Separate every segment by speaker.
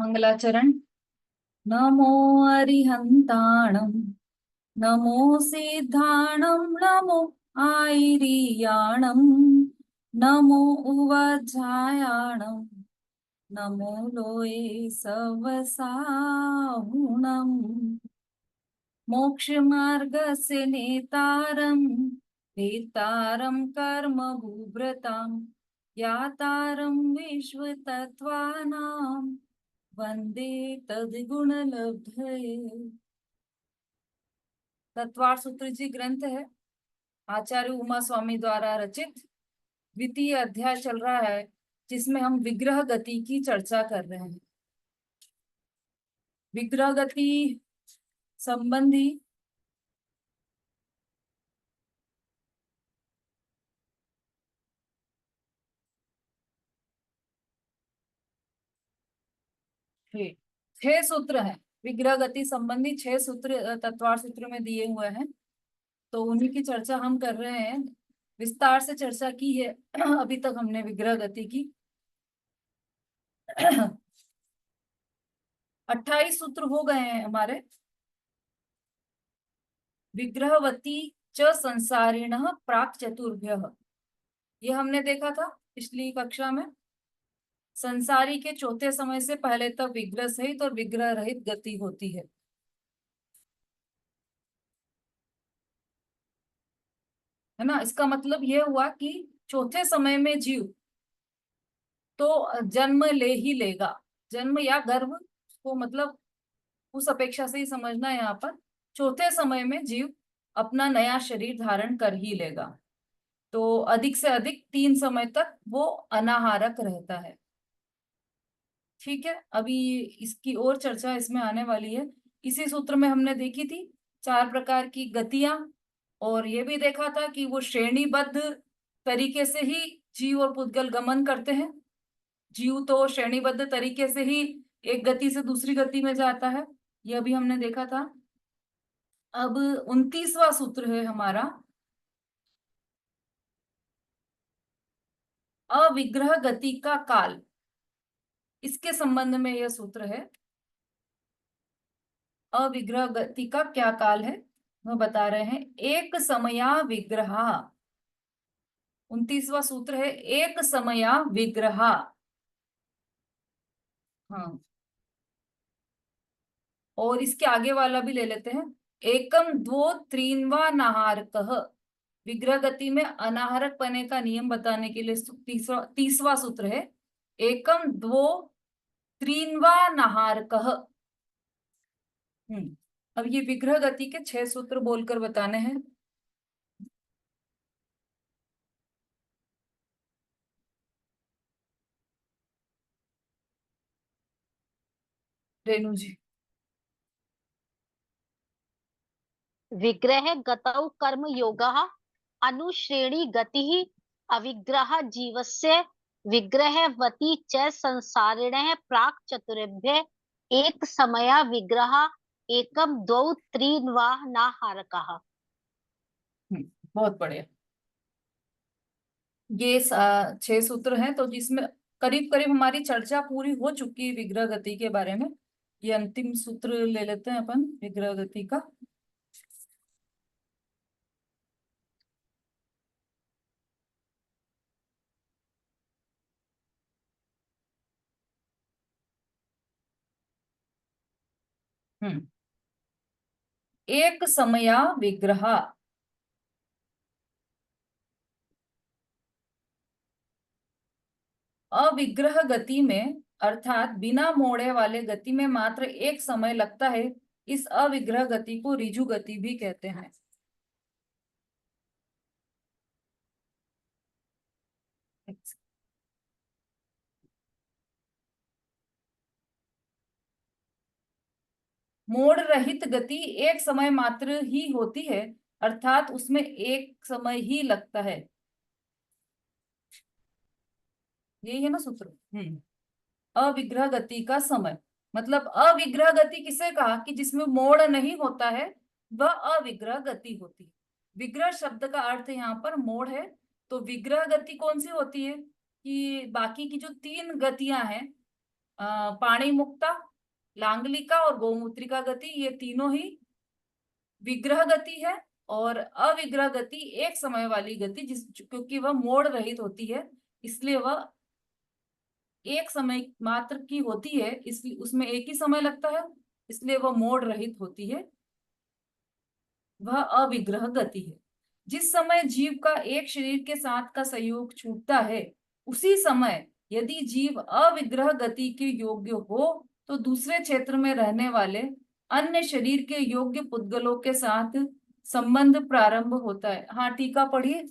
Speaker 1: मंगलाचरण। नमो अरिहंताणं, नमो सिद्धाणं, नमो आयरियाणं, नमो उवज्झायाणं, नमो लोये सवसाहुणम्। मोक्षमार्गस्य नेतारं, वेत्तारं कर्मभूभृतां, यातारं विश्वतत्त्वानां, वंदे तद्गुणलब्धये। तत्वार सूत्र जी ग्रंथ है, आचार्य उमा स्वामी द्वारा रचित। द्वितीय अध्याय चल रहा है, जिसमें हम विग्रह गति की चर्चा कर रहे हैं। विग्रह गति संबंधी छह सूत्र हैं। विग्रह गति संबंधी छह सूत्र तत्वार सूत्र में दिए हुए हैं, तो उन्हीं की चर्चा हम कर रहे हैं। विस्तार से चर्चा की है अभी तक हमने विग्रह गति की। 28 सूत्र हो गए हैं हमारे। विग्रहवती च संसारिणः प्राक चतुर्भ्यः, ये हमने देखा था पिछली कक्षा में। संसारी के चौथे समय से पहले तक विग्रह सहित और विग्रह रहित गति होती है ना। इसका मतलब यह हुआ कि चौथे समय में जीव तो जन्म ले ही लेगा। जन्म या गर्भ को मतलब उस अपेक्षा से ही समझना है। यहाँ पर चौथे समय में जीव अपना नया शरीर धारण कर ही लेगा, तो अधिक से अधिक 3 समय तक वो अनाहारक रहता है। ठीक है, अभी इसकी और चर्चा इसमें आने वाली है। इसी सूत्र में हमने देखी थी 4 प्रकार की गतियां, और ये भी देखा था कि वो श्रेणीबद्ध तरीके से ही जीव और पुद्गल गमन करते हैं। जीव तो श्रेणीबद्ध तरीके से ही एक गति से दूसरी गति में जाता है, यह भी हमने देखा था। अब 29वां सूत्र है हमारा, अविग्रह गति का काल। इसके संबंध में यह सूत्र है। अविग्रह गति का क्या काल है वह बता रहे हैं। एक समया विग्रह, 29वां सूत्र है, एक समया विग्रह। हाँ, और इसके आगे वाला भी ले लेते हैं। एकम द्वो त्रीन्वा नाहारकः, विग्रह गति में अनाहारक पने का नियम बताने के लिए 30वां सूत्र है। एकम द्वो त्रीन्वा नाहारकः। अब ये विग्रह गति के 6 सूत्र बोलकर बताने हैं। रेणु जी।
Speaker 2: विग्रह गतौ कर्म योगः अनुश्रेणी गतिः अविग्रह जीवस्य विग्रहवती च संसारिणः प्राक् चतुर्भ्य एक समया विग्रह एकम द्वौ त्रीन् वा नाहारकः।
Speaker 1: बहुत बढ़िया। ये 6 सूत्र हैं, तो जिसमें करीब करीब हमारी चर्चा पूरी हो चुकी है विग्रह गति के बारे में। ये अंतिम सूत्र ले लेते हैं अपन विग्रह गति का। एक समया विग्रह, अविग्रह गति में अर्थात बिना मोड़े वाले गति में मात्र एक समय लगता है। इस अविग्रह गति को ऋजु गति भी कहते हैं। मोड़ रहित गति एक समय मात्र ही होती है, अर्थात उसमें एक समय ही लगता है। यही है ना सूत्र। अविग्रह गति का समय मतलब अविग्रह गति किसे कहा कि जिसमें मोड़ नहीं होता है, वह अविग्रह गति होती है। विग्रह शब्द का अर्थ यहाँ पर मोड़ है। तो विग्रह गति कौन सी होती है कि बाकी की जो 3 गतियां हैं, पाणी मुक्ता, लांगलिका और गौमूत्रिका गति, ये तीनों ही विग्रह गति है। और अविग्रह गति एक समय वाली गति, क्योंकि वह मोड़ रहित होती है, इसलिए वह एक समय मात्र की होती है, इसलिए उसमें एक ही समय लगता है, इसलिए वह मोड़ रहित होती है, वह अविग्रह गति है। जिस समय जीव का एक शरीर के साथ का संयोग छूटता है, उसी समय यदि जीव अविग्रह गति के योग्य हो तो दूसरे क्षेत्र में रहने वाले अन्य शरीर के योग्य पुद्गलों के साथ संबंध प्रारंभ होता है। हाँ, टीका पढ़िए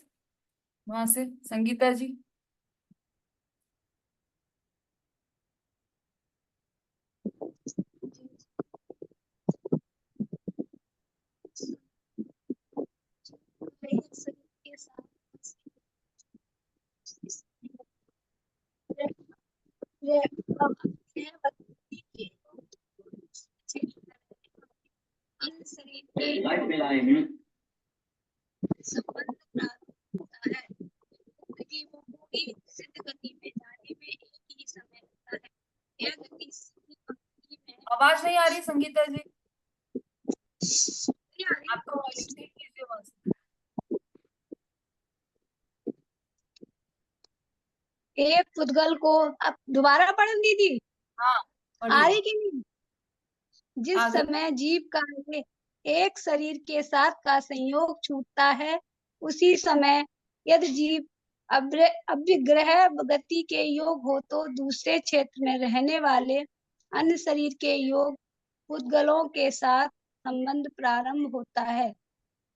Speaker 1: वहां से संगीता जी।
Speaker 3: के साथ शरीर के संबंध प्राप्त होता है, जीवों को भी सिद्ध गति में जाने में एक ही समय लगता है। यह गति सीधी पंक्ति में
Speaker 1: आवाज नहीं आ रही संगीता जी,
Speaker 3: नहीं आ रही।
Speaker 1: आपको वॉल्यूम ठीक कीजिए वहां से।
Speaker 3: एक पुद्गल को आप दोबारा पढ़न दीदी,
Speaker 1: हाँ
Speaker 3: आ
Speaker 1: पढ़िए
Speaker 3: रही कि नहीं? जिस
Speaker 1: आगे।
Speaker 3: समय जीव का एक शरीर के साथ का संयोग छूटता है, उसी समय यदि जीव अभिग्रह गति के योग हो तो दूसरे क्षेत्र में रहने वाले अन्य शरीर के योग पुद्गलों के साथ संबंध प्रारंभ होता है।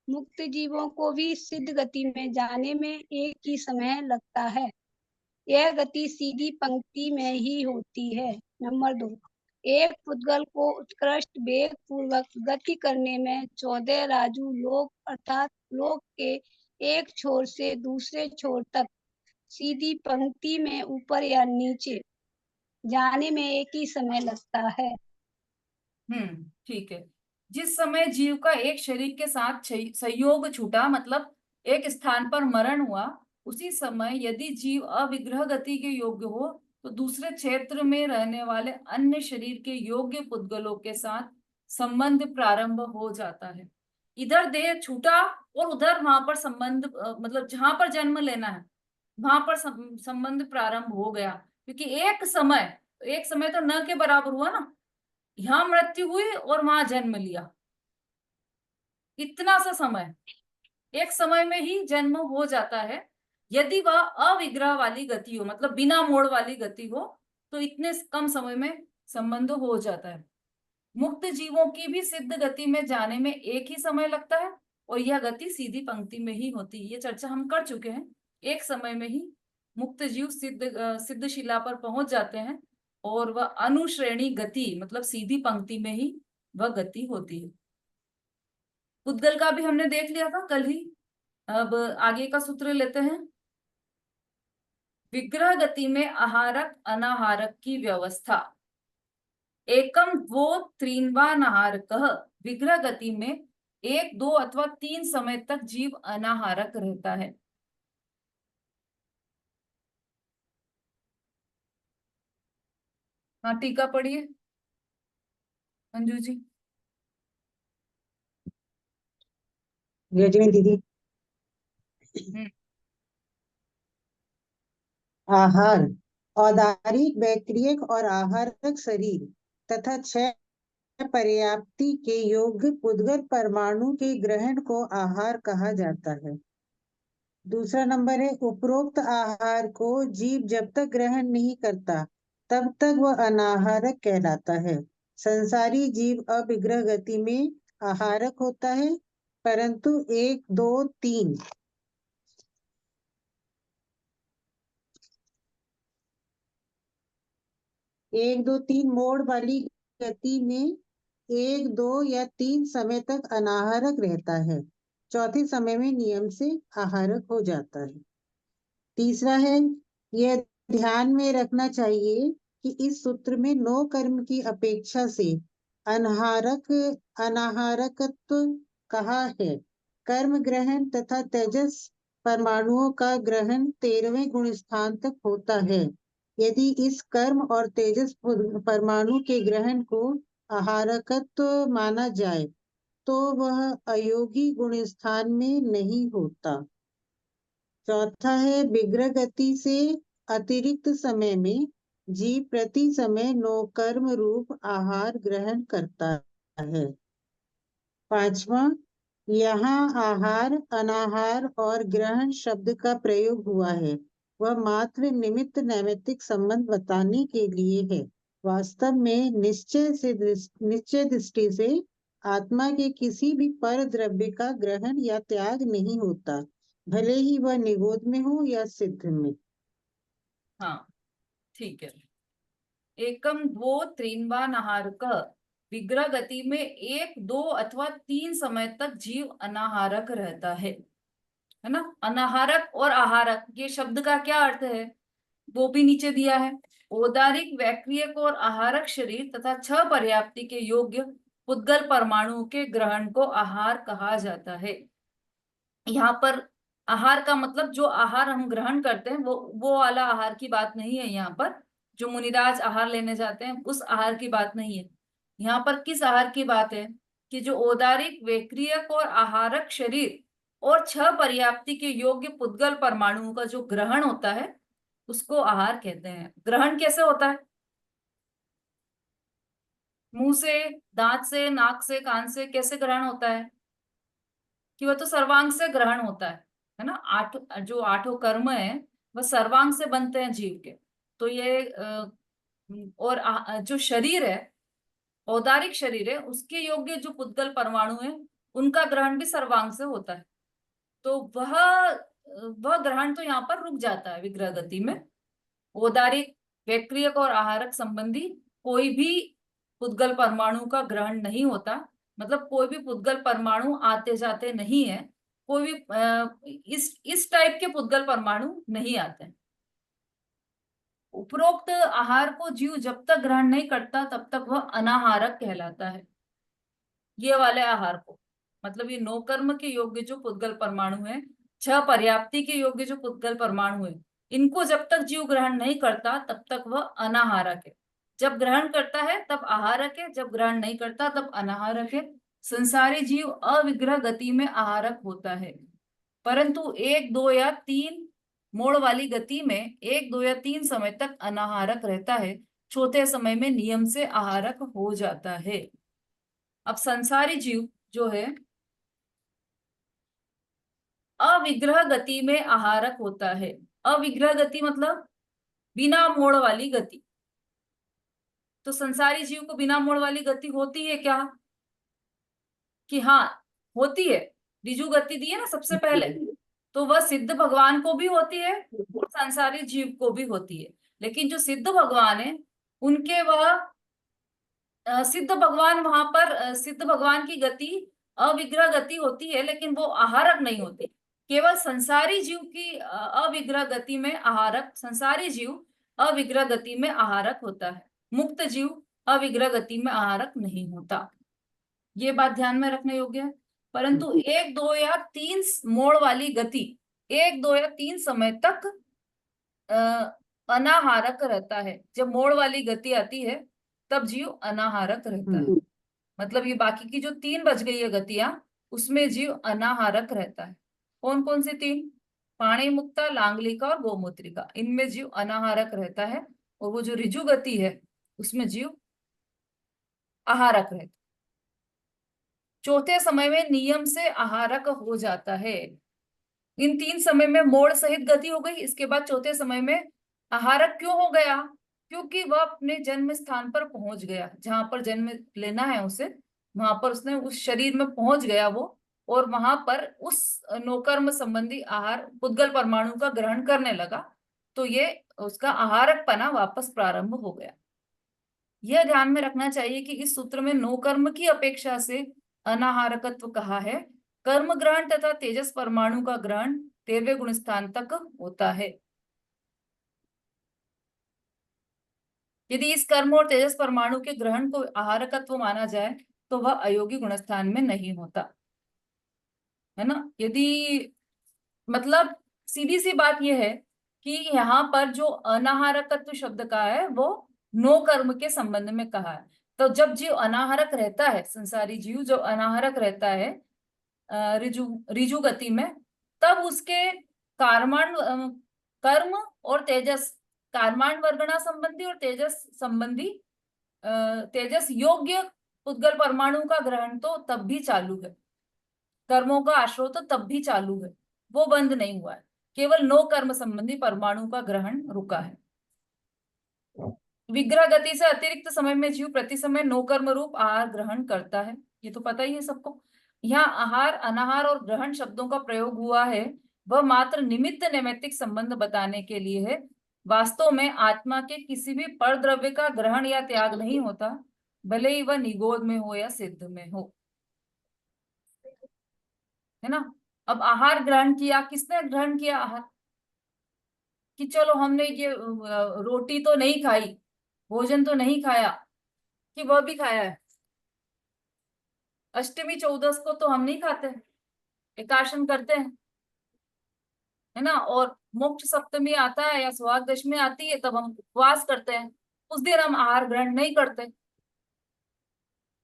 Speaker 3: मुक्त जीवों को भी सिद्ध गति में जाने में एक ही समय लगता है। यह गति सीधी पंक्ति में ही होती है। नंबर 2, एक पुद्गल को उत्कृष्ट वेग पूर्वक गति करने में 14 राजू लोक अर्थात लोक के एक छोर से दूसरे छोर तक सीधी पंक्ति में ऊपर या नीचे जाने में एक ही समय लगता है।
Speaker 1: ठीक है। जिस समय जीव का एक शरीर के साथ संयोग छूटा, मतलब एक स्थान पर मरण हुआ, उसी समय यदि जीव अविग्रह गति के योग्य हो तो दूसरे क्षेत्र में रहने वाले अन्य शरीर के योग्य पुद्गलों के साथ संबंध प्रारंभ हो जाता है। इधर देह छूटा और उधर वहां पर संबंध, मतलब जहां पर जन्म लेना है वहां पर संबंध प्रारंभ हो गया, क्योंकि एक समय तो न के बराबर हुआ ना, यहाँ मृत्यु हुई और वहां जन्म लिया, इतना सा समय, एक समय में ही जन्म हो जाता है। यदि वह अविग्रह वाली गति हो, मतलब बिना मोड़ वाली गति हो, तो इतने कम समय में संबंध हो जाता है। मुक्त जीवों की भी सिद्ध गति में जाने में एक ही समय लगता है, और यह गति सीधी पंक्ति में ही होती है। ये चर्चा हम कर चुके हैं। एक समय में ही मुक्त जीव सिद्ध शिला पर पहुंच जाते हैं, और वह अनुश्रेणी गति, मतलब सीधी पंक्ति में ही वह गति होती है। पुद्गल का भी हमने देख लिया था कल ही। अब आगे का सूत्र लेते हैं। विग्रह गति में आहारक अनाहारक की व्यवस्था। एकम द्वो त्रीन्वानाहारकः। विग्रह गति में 1, 2 अथवा 3 समय तक जीव अनाहारक रहता है। हाँ, टीका पढ़िए अंजू जी।
Speaker 4: जय दीदी।
Speaker 1: हम्म
Speaker 4: आहार, औदारिक, बैक्टीरियक और आहारक शरीर तथा 6 पर्याप्ति के योग्य पुद्गल परमाणु के ग्रहण को आहार कहा जाता है। दूसरा नंबर है, उपरोक्त आहार को जीव जब तक ग्रहण नहीं करता तब तक वह अनाहारक कहलाता है। संसारी जीव अविग्रह गति में आहारक होता है, परंतु 1, 2, 3 1, 2, 3 मोड़ वाली गति में 1, 2 या 3 समय तक अनाहारक रहता है। चौथे समय में नियम से आहारक हो जाता है। तीसरा है, यह ध्यान में रखना चाहिए कि इस सूत्र में 9 कर्म की अपेक्षा से अनाहारकत्व कहा है। कर्म ग्रहण तथा तेजस परमाणुओं का ग्रहण 13वें गुण स्थान तक होता है। यदि इस कर्म और तेजस परमाणु के ग्रहण को आहारकत्व माना जाए तो वह अयोगी गुण स्थान में नहीं होता। चौथा है, विग्रह गति से अतिरिक्त समय में जीव प्रति समय नौ कर्म रूप आहार ग्रहण करता है। पांचवा, यहाँ आहार, अनाहार और ग्रहण शब्द का प्रयोग हुआ है वह मात्र निमित्त नैमित्तिक संबंध बताने के लिए है। वास्तव में निश्चय दृष्टि से आत्मा के किसी भी पर द्रव्य का ग्रहण या त्याग नहीं होता, भले ही वह निगोद में हो या सिद्ध में।
Speaker 1: हाँ, ठीक है। एकम द्वो त्रीन्वान आहारकः विग्रह गति में 1, 2 अथवा 3 समय तक जीव अनाहारक रहता है ना। अनाहारक और आहारक, ये शब्द का क्या अर्थ है वो भी नीचे दिया है। औदारिक, वैक्रियक और आहारक शरीर तथा 6 पर्याप्ति के योग्य पुद्गल परमाणुओं के ग्रहण को आहार कहा जाता है। यहाँ पर आहार का मतलब जो आहार हम ग्रहण करते हैं वो वाला आहार की बात नहीं है। यहाँ पर जो मुनिराज आहार लेने जाते हैं उस आहार की बात नहीं है। यहाँ पर किस आहार की बात है कि जो औदारिक, वैक्रियक और आहारक शरीर और 6 पर्याप्ति के योग्य पुद्गल परमाणुओं का जो ग्रहण होता है उसको आहार कहते हैं। ग्रहण कैसे होता है? मुंह से, दांत से, नाक से, कान से कैसे ग्रहण होता है? कि वह तो सर्वांग से ग्रहण होता है ना। जो आठों कर्म है वह सर्वांग से बनते हैं जीव के। तो ये और जो शरीर है, औदारिक शरीर है, उसके योग्य जो पुद्गल परमाणु है उनका ग्रहण भी सर्वांग से होता है। तो वह ग्रहण तो यहाँ पर रुक जाता है विग्रह गति में। औदारिक, वैक्रियक और आहारक संबंधी कोई भी पुद्गल परमाणु का ग्रहण नहीं होता। मतलब कोई भी पुद्गल परमाणु आते जाते नहीं है। कोई भी इस टाइप के पुद्गल परमाणु नहीं आते हैं। उपरोक्त आहार को जीव जब तक ग्रहण नहीं करता तब तक वह अनाहारक कहलाता है। ये वाले आहार को, मतलब ये 9 कर्म के योग्य जो पुद्गल परमाणु है, 6 पर्याप्ति के योग्य जो पुद्गल परमाणु है, इनको जब तक जीव ग्रहण नहीं करता तब तक वह अनाहारक है। जब ग्रहण करता है तब आहारक है, जब ग्रहण नहीं करता तब अनाहारक है। संसारी जीव अविग्रह गति में आहारक होता है, परंतु 1, 2 या 3 मोड़ वाली गति में 1, 2 या 3 समय तक अनाहारक रहता है। चौथे समय में नियम से आहारक हो जाता है। अब संसारी जीव जो है अविग्रह गति में आहारक होता है। अविग्रह गति मतलब बिना मोड़ वाली गति। तो संसारी जीव को बिना मोड़ वाली गति होती है क्या? कि हाँ, होती है। ऋजु गति दी है ना सबसे पहले, तो वह सिद्ध भगवान को भी होती है और संसारी जीव को भी होती है। लेकिन जो सिद्ध भगवान है उनके वह सिद्ध भगवान, वहां पर सिद्ध भगवान की गति अविग्रह गति होती है, लेकिन वो आहारक नहीं होती। केवल संसारी जीव की अविग्रह गति में आहारक, संसारी जीव अविग्रह गति में आहारक होता है। मुक्त जीव अविग्रह गति में आहारक नहीं होता। ये बात ध्यान में रखने योग्य है। परंतु 1, 2 या 3 मोड़ वाली गति, 1, 2 या 3 समय तक अनाहारक रहता है। जब मोड़ वाली गति आती है तब जीव अनाहारक रहता है। मतलब ये बाकी की जो 3 बच गई है गतियां, उसमें जीव अनाहारक रहता है। कौन कौन सी 3? पाणी मुक्ता, लांगलिका और गोमूत्रिका, इनमें जीव अनाहारक रहता है। और वो जो ऋजु गति है उसमें जीव आहारक रहता है। चौथे समय में नियम से आहारक हो जाता है। इन 3 समय में मोड़ सहित गति हो गई, इसके बाद चौथे समय में आहारक क्यों हो गया? क्योंकि वह अपने जन्म स्थान पर पहुंच गया, जहां पर जन्म लेना है उसे, वहां पर उसने उस शरीर में पहुंच गया वो, और वहां पर उस नौकर्म संबंधी आहार पुद्गल परमाणु का ग्रहण करने लगा। तो ये उसका आहारकपना वापस प्रारंभ हो गया। यह ध्यान में रखना चाहिए कि इस सूत्र में नौकर्म की अपेक्षा से अनाहारकत्व कहा है। कर्म ग्रहण तथा तेजस परमाणु का ग्रहण 13वें गुण स्थान तक होता है। यदि इस कर्म और तेजस परमाणु के ग्रहण को आहारकत्व माना जाए तो वह अयोगी गुणस्थान में नहीं होता, है ना। यदि मतलब सीधी सी बात यह है कि यहाँ पर जो अनाहारकत्व शब्द का है वो नो कर्म के संबंध में कहा है। तो जब जीव अनाहारक रहता है, संसारी जीव जो अनाहारक रहता है रिजु रिजु गति में, तब उसके कार्माण कर्म और तेजस, कार्माण वर्गणा संबंधी और तेजस संबंधी तेजस योग्य उद्गल परमाणु का ग्रहण तो तब भी चालू है, कर्मों का आश्रय तो तब भी चालू है, वो बंद नहीं हुआ है। केवल नो कर्म संबंधी परमाणु का ग्रहण रुका है। विग्रह गति से अतिरिक्त समय में जीव प्रति समय नो कर्म रूप आहार ग्रहण करता है, ये तो पता ही है सबको। यहाँ आहार, अनाहार और ग्रहण शब्दों का प्रयोग हुआ है वह मात्र निमित्त नैमित्तिक संबंध बताने के लिए है। वास्तव में आत्मा के किसी भी पर द्रव्य का ग्रहण या त्याग नहीं होता, भले ही वह निगोद में हो या सिद्ध में हो, है ना। अब आहार ग्रहण किया, किसने ग्रहण किया आहार? कि चलो हमने ये रोटी तो नहीं खाई, भोजन तो नहीं खाया, कि वह भी खाया है। अष्टमी चौदस को तो हम नहीं खाते, एकादशी करते हैं, है ना। और मोक्ष सप्तमी आता है या सुहाग दशमी आती है तब हम उपवास करते हैं, उस दिन हम आहार ग्रहण नहीं करते।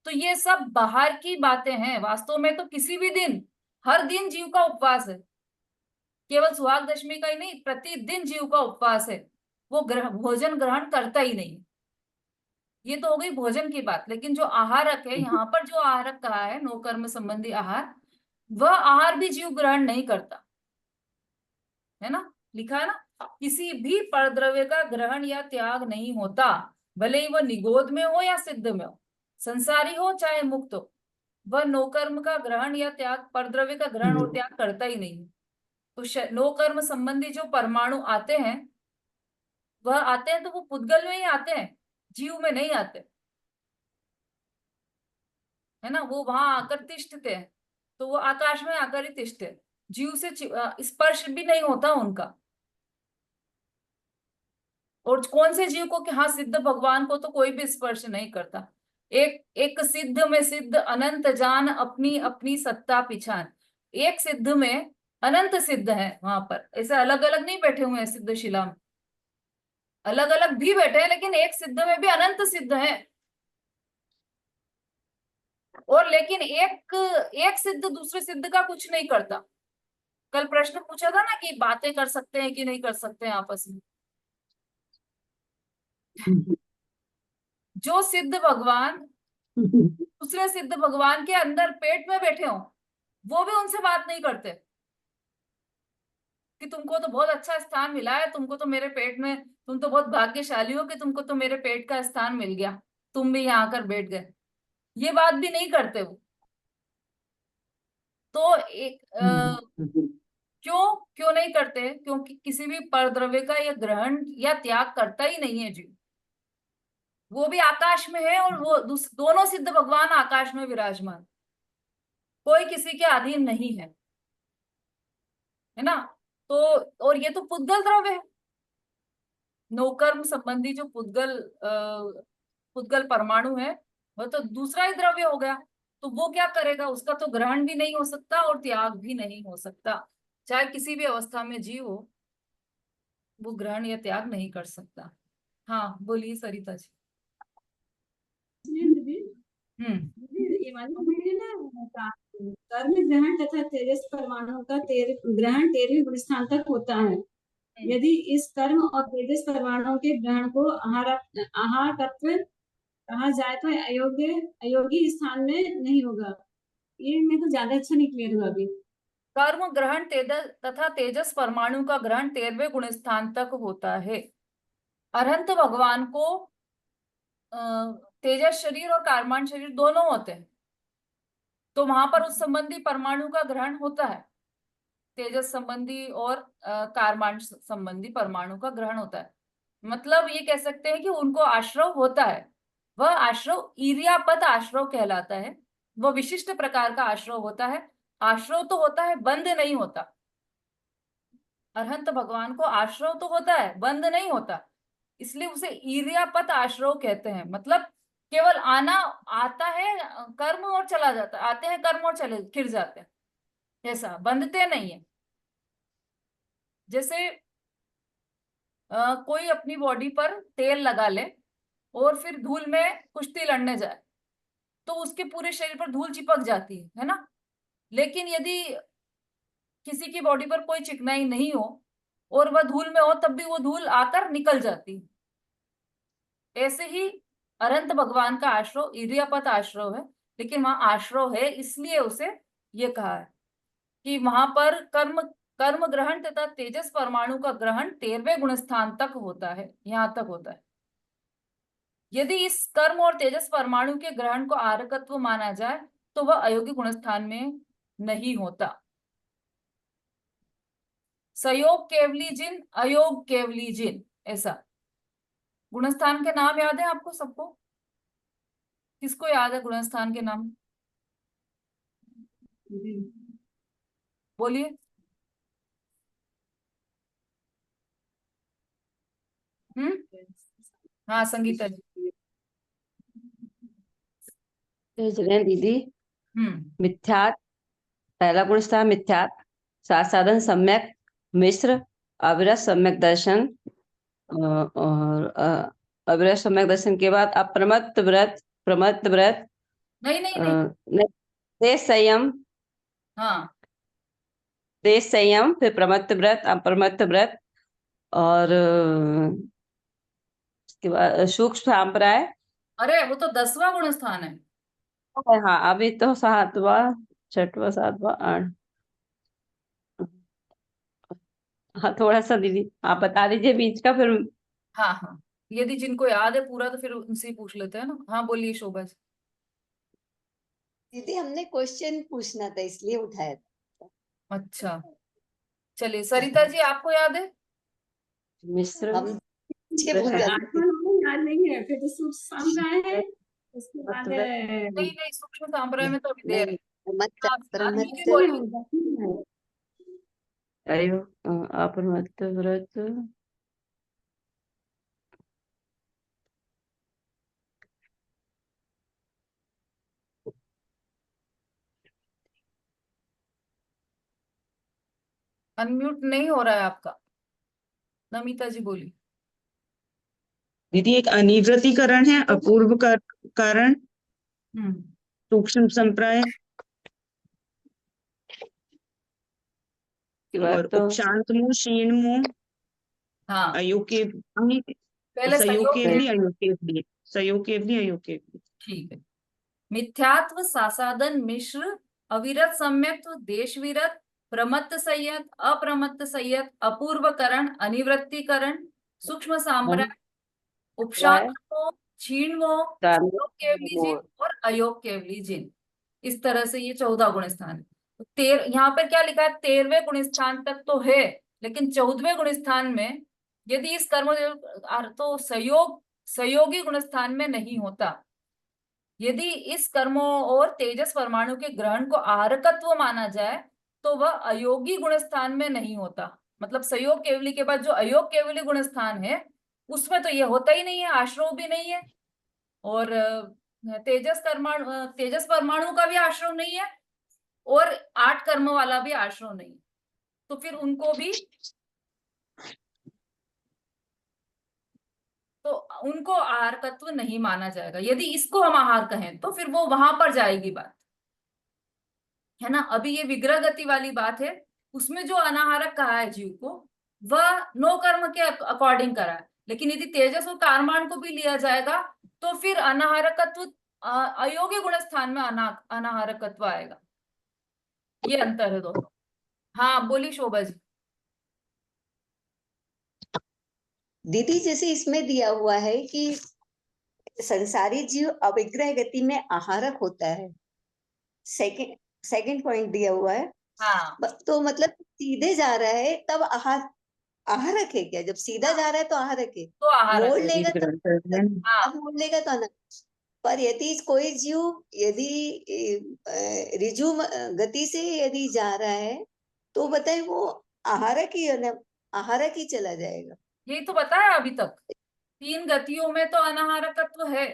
Speaker 1: तो ये सब बाहर की बातें हैं, वास्तव में तो किसी भी दिन, हर दिन जीव का उपवास है, केवल सुहाग दशमी का ही नहीं, प्रतिदिन जीव का उपवास है, वो भोजन ग्रहण करता ही नहीं। ये तो हो गई भोजन की बात। लेकिन जो आहारक है, यहाँ पर जो आहारक कहा है नो कर्म संबंधी आहार, वह आहार भी जीव ग्रहण नहीं करता, है ना, लिखा है ना, किसी भी परद्रव्य का ग्रहण या त्याग नहीं होता, भले ही वह निगोद में हो या सिद्ध में हो, संसारी हो चाहे मुक्त हो, वह नो कर्म का ग्रहण या त्याग, परद्रव्य का ग्रहण और त्याग करता ही नहीं। तो नो कर्म संबंधी जो परमाणु आते हैं, वह आते हैं तो वो पुद्गल में ही आते हैं, जीव में नहीं आते, है ना। वो वहां आकर तिष्ठते हैं, तो वो आकाश में आकर ही तिष्ठते, जीव से स्पर्श भी नहीं होता उनका। और कौन से जीव को कि हाँ, सिद्ध भगवान को तो कोई भी स्पर्श नहीं करता। एक एक सिद्ध में सिद्ध अनंत जान अपनी अपनी सत्ता पिछान, एक सिद्ध में अनंत सिद्ध है, वहां पर ऐसे अलग अलग नहीं बैठे हुए हैं सिद्ध शिला में, अलग अलग भी बैठे हैं, लेकिन एक सिद्ध में भी अनंत सिद्ध है। और लेकिन एक एक सिद्ध दूसरे सिद्ध का कुछ नहीं करता। कल प्रश्न पूछा था ना कि बातें कर सकते हैं कि नहीं कर सकते हैं आपस में। जो सिद्ध भगवान दूसरे सिद्ध भगवान के अंदर पेट में बैठे हो, वो भी उनसे बात नहीं करते कि तुमको तो बहुत अच्छा स्थान मिला है, तुमको तो मेरे पेट में, तुम तो बहुत भाग्यशाली हो कि तुमको तो मेरे पेट का स्थान मिल गया, तुम भी यहाँ आकर बैठ गए, ये बात भी नहीं करते वो। तो एक क्यों क्यों नहीं करते? क्योंकि किसी भी परद्रव्य का ये ग्रहण या त्याग करता ही नहीं है जीव। वो भी आकाश में है और वो दोनों सिद्ध भगवान आकाश में विराजमान, कोई किसी के अधीन नहीं है ना। तो और ये तो पुद्गल द्रव्य है, नौकर्म संबंधी जो पुद्गल परमाणु है, वह तो दूसरा ही द्रव्य हो गया। तो वो क्या करेगा? उसका तो ग्रहण भी नहीं हो सकता और त्याग भी नहीं हो सकता, चाहे किसी भी अवस्था में जीव हो, वो ग्रहण या त्याग नहीं कर सकता। हाँ बोलिए सरिता जी।
Speaker 5: ये मालूम है ना, कर्म ग्रहण तथा तेजस परमाणु का ग्रहण 13वें गुण स्थान तक होता है। यदि इस कर्म और तेजस परमाणु के ग्रहण को आहार तत्व कहा जाए तो अयोगी स्थान में नहीं होगा। ये मेरे को ज्यादा अच्छा नहीं क्लियर हुआ अभी।
Speaker 1: कर्म ग्रहण तथा तेजस परमाणु का ग्रहण 13वें गुण स्थान तक होता है। अरहंत भगवान को तेजस शरीर और कार्माण शरीर दोनों होते हैं, तो वहां पर उस संबंधी परमाणु का ग्रहण होता है, तेजस संबंधी और कार्माण संबंधी परमाणु का ग्रहण होता है। मतलब ये कह सकते हैं कि उनको आश्रव होता है। वह आश्रव ईर्यापत आश्रव कहलाता है, वह विशिष्ट प्रकार का आश्रव होता है। आश्रव तो होता है, बंद नहीं होता। अरहंत भगवान को आश्रव तो होता है, बंद नहीं होता, इसलिए उसे ईर्यापत आश्रव कहते हैं। मतलब केवल आना आता है कर्म और चला जाता है, आते हैं कर्म और चले फिर जाते हैं, ऐसा बंधते नहीं है। जैसे कोई अपनी बॉडी पर तेल लगा ले और फिर धूल में कुश्ती लड़ने जाए तो उसके पूरे शरीर पर धूल चिपक जाती है ना। लेकिन यदि किसी की बॉडी पर कोई चिकनाई नहीं हो और वह धूल में हो तब भी वो धूल आकर निकल जाती है। ऐसे ही अनंत भगवान का आश्रव इरियापत आश्रव है, लेकिन वहां आश्रव है इसलिए उसे ये कहा है कि वहां पर कर्म कर्म ग्रहण तथा तेजस परमाणु का ग्रहण 13वें गुण स्थान तक होता है, यहां तक होता है। यदि इस कर्म और तेजस परमाणु के ग्रहण को आरकत्व माना जाए तो वह अयोग्य गुण स्थान में नहीं होता। सयोग केवली जिन, अयोग केवली जिन, ऐसा गुणस्थान के नाम याद है आपको सबको? किसको याद है गुणस्थान के नाम? बोलिए। हाँ संगीता जी।
Speaker 6: दीदी,
Speaker 1: हम्म
Speaker 6: मिथ्यात्, पहला गुण था मिथ्यात्, सात साधन सम्यक मिश्र, अविरत सम्यक दर्शन, और अविरत सम्यक दर्शन के बाद अप्रमत्त व्रत, प्रमत्त व्रत,
Speaker 1: नहीं नहीं नहीं।
Speaker 6: देश संयम,
Speaker 1: हाँ
Speaker 6: देश संयम, फिर प्रमत्त व्रत, अप्रमत्त व्रत, और उसके बाद सूक्ष्म संप्राय।
Speaker 1: अरे वो तो 10वां गुण स्थान है।
Speaker 6: हाँ अभी तो सातवां, छठवां, सातवां, आठ। हाँ थोड़ा सा दीदी आप बता दीजिए बीच का, फिर
Speaker 1: हाँ हाँ, यदि जिनको याद है पूरा तो फिर उनसे ही पूछ लेते हैं ना। हाँ बोलिए शोभा जी।
Speaker 7: दीदी हमने क्वेश्चन पूछना था इसलिए उठाया था।
Speaker 1: अच्छा चलिए, सरिता जी आपको याद है?
Speaker 6: मिश्र,
Speaker 7: हम छह भूल जाते थे।
Speaker 5: आठवां नंबर याद नहीं है, फिर तो सूक्ष्म संप्राय है, उसके बाद
Speaker 1: नहीं नहीं, सूक्ष्म संप्रदाय में तो अभी देर है।
Speaker 7: नहीं मत
Speaker 1: हाँ,
Speaker 7: प्रमत्त
Speaker 1: आगे बोलिए।
Speaker 6: अयो अप्रमत्त व्रत,
Speaker 1: अनम्यूट नहीं हो रहा है आपका, नमिता जी बोली।
Speaker 8: दीदी एक अनिवृत्तिकरण है, अपूर्व कारण,
Speaker 1: हम्म
Speaker 8: सूक्ष्म संप्राय
Speaker 6: के बाद
Speaker 8: और
Speaker 6: तो
Speaker 8: उपशांत मुंह, क्षीण मुंह,
Speaker 1: हाँ,
Speaker 8: अयोग्य,
Speaker 1: पहले सहयोग
Speaker 8: सयोकेवली, अयोग्यवली, सयोकेवली, अयोग्यवली।
Speaker 1: ठीक है। मिथ्यात्व, सासादन, मिश्र, अविरत, सम्यक्त्व, देश विरत, प्रमत्त संयत, अप्रमत्त संयत, अपूर्वकरण, अनिवृत्तिकरण, सूक्ष्म साम्राज्य, उपशांत मोह, क्षीण मोह, योग केवली जिन और अयोग केवली जिन। इस तरह से ये 14 गुण स्थान है। तो यहाँ पर क्या लिखा है? 13वें गुण स्थान तक तो है, लेकिन 14वें गुण स्थान में यदि इस कर्म तो सहयोगी गुण स्थान में नहीं होता। यदि इस कर्मों और तेजस परमाणु के ग्रहण को आरकत्व माना जाए तो वह अयोगी गुण स्थान में नहीं होता। मतलब संयोग केवली के बाद जो अयोग केवली गुण स्थान है उसमें तो ये होता ही नहीं है, आश्रव भी नहीं है, और तेजस परमाणु का भी आश्रव नहीं है, और 8 कर्म वाला भी आश्रव नहीं है। तो फिर उनको आहार तत्व नहीं माना जाएगा। यदि इसको हम आहार कहें तो फिर वो वहां पर जाएगी बात, है ना। अभी ये विग्रह गति वाली बात है, उसमें जो अनाहारक कहा है जीव को वह नो कर्म के अकॉर्डिंग करा है, लेकिन यदि तेजस और कारमान को भी लिया जाएगा तो फिर अनाहारकत्व अयोग्य गुण स्थान में अनाहारकत्व आएगा। ये अंतर है दोनों। हाँ बोली शोभा जी।
Speaker 7: दीदी जैसे इसमें दिया हुआ है कि संसारी जीव अविग्रह गति में आहारक होता है, सेकंड पॉइंट दिया हुआ है।
Speaker 1: हाँ
Speaker 7: तो मतलब सीधे जा रहा है तब आहारक है क्या? जब सीधा जा रहा है तो आहारक है,
Speaker 1: तो आहारक
Speaker 7: मोड़
Speaker 1: है।
Speaker 7: लेगा तो
Speaker 1: हाँ
Speaker 7: मोड़ लेगा तो अनाहारक। पर यदि कोई जीव यदि रिजु गति से यदि जा रहा है तो बताए वो आहारक ही चला जाएगा।
Speaker 1: यही तो बताया अभी तक, 3 गतियों में तो अनाहारकत्व है,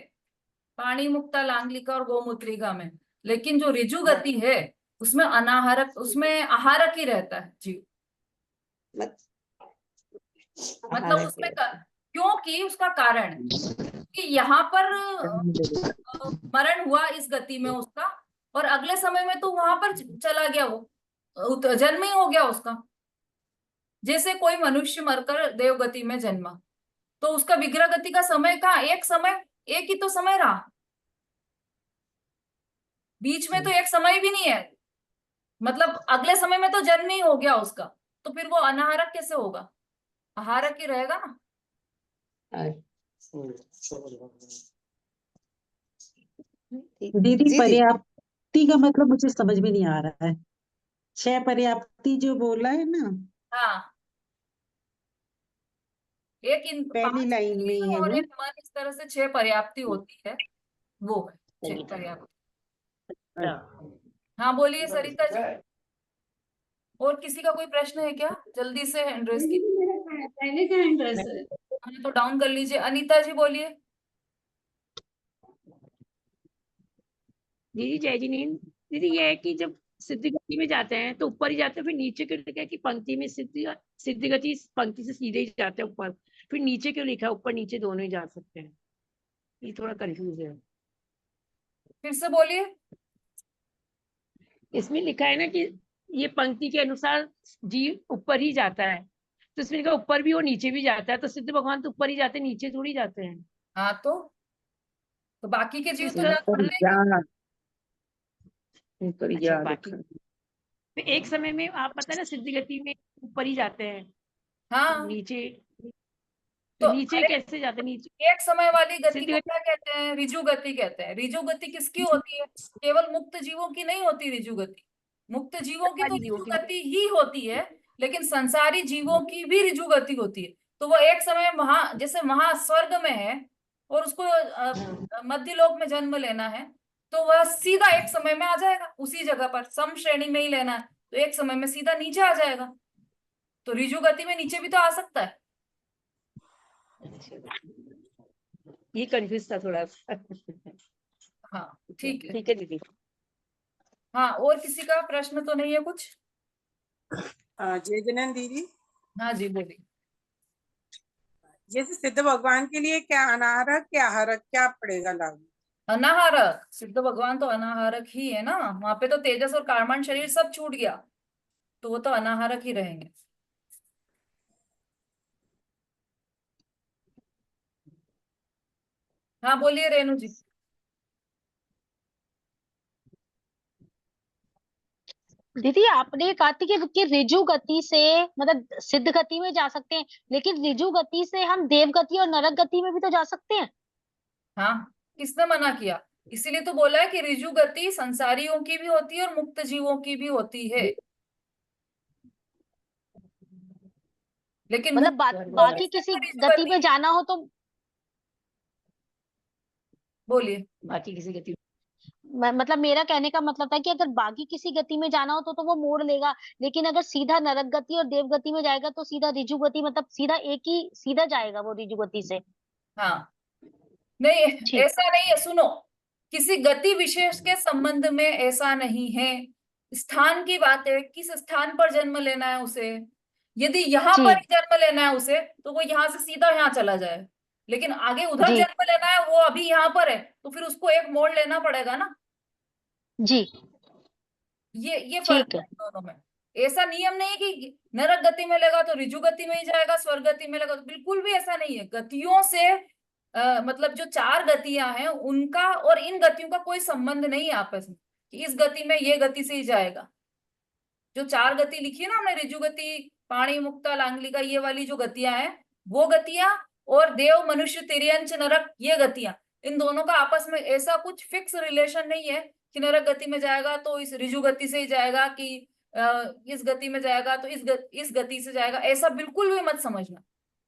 Speaker 1: पाणी मुक्ता, लांगलिका और गोमूत्रिका में, लेकिन जो ऋजु गति है उसमें उसमें आहारक ही रहता है जीव। मतलब उसमें क्योंकि उसका कारण कि यहाँ पर मरण हुआ इस गति में उसका, और अगले समय में तो वहां पर चला गया, वो तो जन्म ही हो गया उसका। जैसे कोई मनुष्य मरकर देवगति में जन्मा, तो उसका विग्रह गति का समय कहाँ, एक समय, एक ही तो समय रहा, बीच में तो एक समय भी नहीं है। मतलब अगले समय में तो जन्म ही हो गया उसका, तो फिर वो अनाहारक कैसे होगा, आहारक ही रहेगा ना।
Speaker 4: दीदी
Speaker 7: जी
Speaker 4: पर्याप्ति का मतलब मुझे समझ में नहीं आ रहा है। 6 पर्याप्ति जो बोला है ना,
Speaker 1: हाँ, एक इन
Speaker 4: पहली
Speaker 1: 5
Speaker 4: लाइन में ही
Speaker 1: इंद्रियों
Speaker 4: है
Speaker 1: और
Speaker 4: वो।
Speaker 1: एक मन, इस तरह से 6 पर्याप्ति होती है, वो है 6 पर्याप्ति। हाँ बोलिए सरिता जी, और किसी का कोई प्रश्न है क्या, जल्दी से हैंड रेस की।
Speaker 5: मेरा पहले का इंटरेस्ट है।
Speaker 1: हाँ, तो डाउन कर लीजिए। अनीता जी बोलिए।
Speaker 9: दीदी जय जिनेन्द्र। दीदी ये है कि जब सिद्ध गति में जाते हैं तो ऊपर ही जाते हैं, फिर नीचे क्यों लिखा है कि पंक्ति में सिद्ध गति पंक्ति से सीधे ही जाते हैं ऊपर, फिर नीचे क्यों लिखा है, ऊपर नीचे दोनों ही जा सकते हैं, ये थोड़ा कंफ्यूज है।
Speaker 1: फिर से बोलिए।
Speaker 9: इसमें लिखा है ना कि ये पंक्ति के अनुसार जीव ऊपर ही जाता है, तो इसमें लिखा ऊपर भी और नीचे भी जाता है, तो सिद्ध भगवान तो ऊपर ही जाते हैं, नीचे थोड़ी जाते हैं।
Speaker 1: हाँ तो बाकी के जीव तो
Speaker 9: इसमें
Speaker 1: जाते हैं।
Speaker 9: अच्छा बाकी तो एक समय में आप पता है ना सिद्ध गति में ऊपर ही जाते हैं,
Speaker 1: हाँ
Speaker 9: नीचे
Speaker 1: तो
Speaker 9: नीचे
Speaker 1: अरे,
Speaker 9: कैसे जाते हैं नीचे
Speaker 1: एक समय वाली गति
Speaker 9: सिद्ध
Speaker 1: को
Speaker 9: गति।
Speaker 1: क्या कहते हैं, रिजु गति कहते हैं। रिजु गति किसकी होती है, केवल मुक्त जीवों की नहीं होती रिजु गति। मुक्त जीवों की तो
Speaker 9: सारी जीवों
Speaker 1: रिजु
Speaker 9: की
Speaker 1: गति ही होती है, लेकिन संसारी जीवों की भी रिजु गति होती है। तो वो एक समय जैसे महास्वर्ग में है और उसको मध्य लोक में जन्म लेना है, तो वह सीधा एक समय में आ जाएगा उसी जगह पर, सम श्रेणी में ही लेना है तो एक समय में सीधा नीचे आ जाएगा। तो रिजु गति में नीचे भी तो आ सकता है।
Speaker 9: ये कंफ्यूज था थोड़ा।
Speaker 1: हाँ ठीक है।
Speaker 9: ठीक है दीदी।
Speaker 1: हाँ, और किसी का प्रश्न तो नहीं है कुछ।
Speaker 10: जय जनन दीदी,
Speaker 1: हाँ जी बोलिए।
Speaker 10: जैसे सिद्ध भगवान के लिए क्या अनाहारक क्या आहारक क्या पड़ेगा लागू?
Speaker 1: अनाहारक, सिद्ध भगवान तो अनाहारक ही है ना, वहां पे तो तेजस और कार्बन शरीर सब छूट गया, तो वो तो अनाहारक ही रहेंगे। हाँ बोलिए रेणु जी।
Speaker 2: दीदी आपने कहा था कि रिजु गति से मतलब सिद्ध गति में जा सकते हैं, लेकिन रिजु गति से हम देव गति और नरक गति में भी तो जा सकते हैं।
Speaker 1: हाँ, किसने मना किया, इसीलिए तो बोला है कि रिजु गति संसारियों की भी होती है और मुक्त जीवों की भी होती है, लेकिन
Speaker 2: मतलब
Speaker 1: मुक्त जीवों की
Speaker 2: बाकी किसी
Speaker 1: सिर्फ रिजु
Speaker 2: गति
Speaker 1: गति।
Speaker 2: में जाना हो तो
Speaker 1: बोलिए।
Speaker 9: बाकी किसी गति
Speaker 2: मतलब मेरा कहने का मतलब था कि अगर बाकी किसी गति में जाना हो तो वो मोड़ लेगा, लेकिन अगर सीधा नरक गति और देव गति में जाएगा तो सीधा रिजु गति, मतलब सीधा एक ही सीधा जाएगा वो रिजु गति से।
Speaker 1: हाँ नहीं,
Speaker 2: ठीक।
Speaker 1: ऐसा नहीं है, सुनो, किसी गति विशेष के संबंध में ऐसा नहीं है, स्थान की बात है, किस स्थान पर जन्म लेना है उसे। यदि यहाँ
Speaker 2: जी
Speaker 1: पर ही जन्म लेना है उसे, तो वो यहाँ से सीधा यहाँ चला जाए, लेकिन आगे उधर
Speaker 2: जी
Speaker 1: जन्म लेना है, वो अभी यहाँ पर है, तो फिर उसको एक मोड़ लेना पड़ेगा ना।
Speaker 2: जी
Speaker 1: ये फर्क
Speaker 2: ठीक
Speaker 1: है
Speaker 2: है।
Speaker 1: दोनों में। ऐसा नियम नहीं है कि नरक गति में लेगा तो रिजु गति में ही जाएगा, स्वर्ग गति में लेगा तो, बिल्कुल भी ऐसा नहीं है। गतियों से मतलब जो 4 गतियां हैं उनका और इन गतियों का कोई संबंध नहीं है आपस में, कि इस गति में ये गति से ही जाएगा। जो 4 गति लिखी है ना हमने, रिजु गति, पाणी मुक्ता लांगलिका, ये वाली जो गतियां हैं, वो गतियां, और देव मनुष्य तिर्यंच नरक, ये गतियां, इन दोनों का आपस में ऐसा कुछ फिक्स रिलेशन नहीं है कि नरक गति में जाएगा तो इस रिजु गति से ही जाएगा, कि इस गति में जाएगा तो इस गति से जाएगा, ऐसा बिल्कुल भी मत समझना।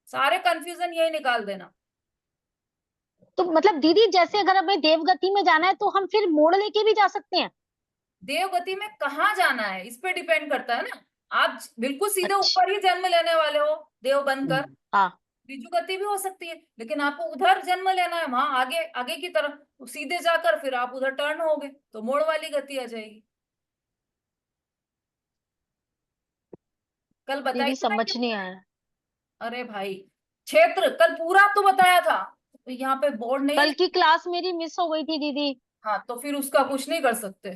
Speaker 1: सारे कंफ्यूजन यही निकाल देना।
Speaker 2: तो मतलब दीदी जैसे अगर हमें देव गति में जाना है तो हम फिर मोड़ लेके भी जा सकते हैं।
Speaker 1: देव गति में कहाँ जाना है इस पे डिपेंड करता है ना। आप बिल्कुल सीधे
Speaker 2: अच्छा।
Speaker 1: ऊपर ही जन्म लेने वाले हो देव बनकर,
Speaker 2: हाँ
Speaker 1: रिजु गति भी हो सकती है, लेकिन आपको उधर जन्म लेना है, वहां आगे आगे की तरफ, तो सीधे जाकर फिर आप उधर टर्न होगे तो मोड़ वाली गति आ जाएगी। कल बताई
Speaker 2: दीदी
Speaker 1: थी ना
Speaker 2: समझ
Speaker 1: ये,
Speaker 2: नहीं आया।
Speaker 1: अरे भाई, क्षेत्र कल पूरा तो बताया था, तो यहाँ पे बोर्ड नहीं
Speaker 2: कल
Speaker 1: है।
Speaker 2: की क्लास मेरी मिस हो गई थी दीदी।
Speaker 1: हाँ, तो फिर उसका कुछ नहीं कर सकते,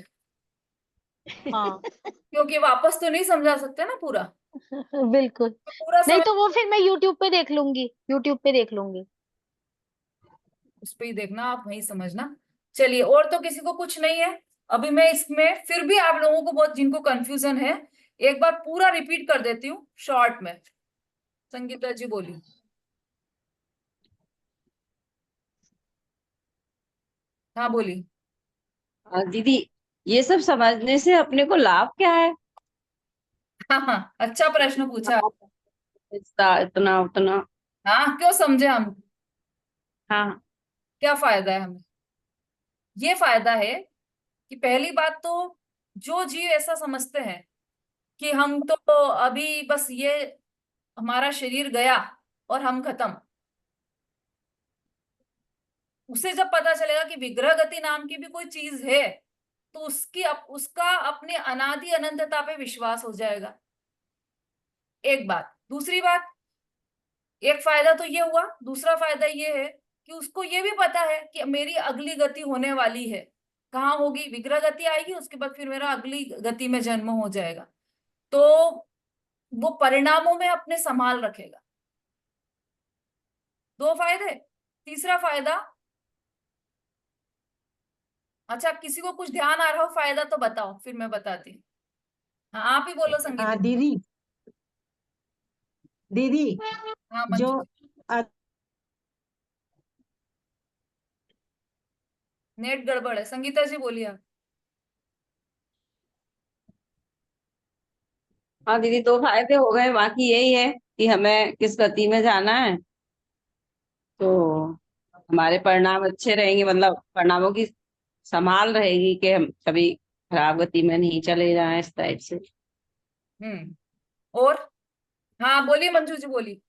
Speaker 2: हाँ।
Speaker 1: क्योंकि वापस तो नहीं समझा सकते ना पूरा।
Speaker 2: बिल्कुल।
Speaker 1: तो पूरा
Speaker 2: नहीं
Speaker 1: समय
Speaker 2: तो वो फिर मैं यूट्यूब पे देख लूंगी, यूट्यूब पे देख लूंगी।
Speaker 1: उस पे ही देखना, आप वही समझना। चलिए, और तो किसी को कुछ नहीं है। अभी मैं इसमें फिर भी आप लोगों को बहुत जिनको कंफ्यूजन है, एक बार पूरा रिपीट कर देती हूँ शॉर्ट में। संगीता जी बोली। हाँ बोली।
Speaker 6: दीदी, ये सब समझने से अपने को लाभ क्या है?
Speaker 1: हाँ हाँ, अच्छा प्रश्न पूछा।
Speaker 6: इतना उतना।
Speaker 1: हाँ, क्यों समझे हम,
Speaker 6: हाँ।
Speaker 1: क्या फायदा है हमें? ये फायदा है कि पहली बात तो, जो जीव ऐसा समझते हैं कि हम तो अभी बस ये हमारा शरीर गया और हम खत्म, उसे जब पता चलेगा कि विग्रह गति नाम की भी कोई चीज है, तो उसका अपने अनादि अनंतता पे विश्वास हो जाएगा। एक बात। दूसरी बात, एक फायदा तो ये हुआ, दूसरा फायदा ये है कि उसको ये भी पता है कि मेरी अगली गति होने वाली है। कहाँ होगी? विग्रह गति आएगी, उसके बाद फिर मेरा अगली गति में जन्म हो जाएगा, तो वो परिणामों में अपने संभाल रखेगा। दो फायदे। तीसरा फायदा, अच्छा किसी को कुछ ध्यान आ रहा हो फायदा तो बताओ, फिर मैं बताती हूँ। हाँ, आप ही बोलो
Speaker 4: हाँ
Speaker 1: संगीता।
Speaker 4: दीदी, दीदी
Speaker 1: हाँ
Speaker 4: जो
Speaker 1: मंजू,
Speaker 4: अ-
Speaker 1: नेट गड़बड़ है, संगीता जी बोलिए आप।
Speaker 6: हाँ दीदी, दो फायदे हो गए, बाकी यही है कि हमें किस गति में जाना है, तो हमारे परिणाम अच्छे रहेंगे, मतलब परिणामों की संभाल रहेगी कि हम कभी खराब गति में नहीं चले जाएं, इस टाइप से।
Speaker 1: और हाँ बोलिए मंजू जी, बोलिए।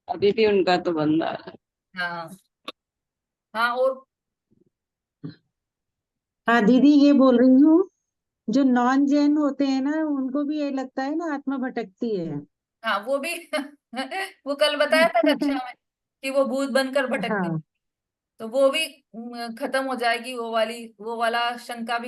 Speaker 6: अभी भी उनका तो बंदा है।
Speaker 1: हाँ हाँ, और
Speaker 4: हाँ दीदी, ये बोल रही हूँ, जो नॉन जैन होते हैं ना, उनको भी ये लगता है ना आत्मा भटकती है।
Speaker 1: हाँ वो भी वो कल बताया था कक्षा में कि वो भूत बनकर भटकती,
Speaker 4: हाँ
Speaker 1: तो वो भी खत्म हो जाएगी, वो वाला शंका भी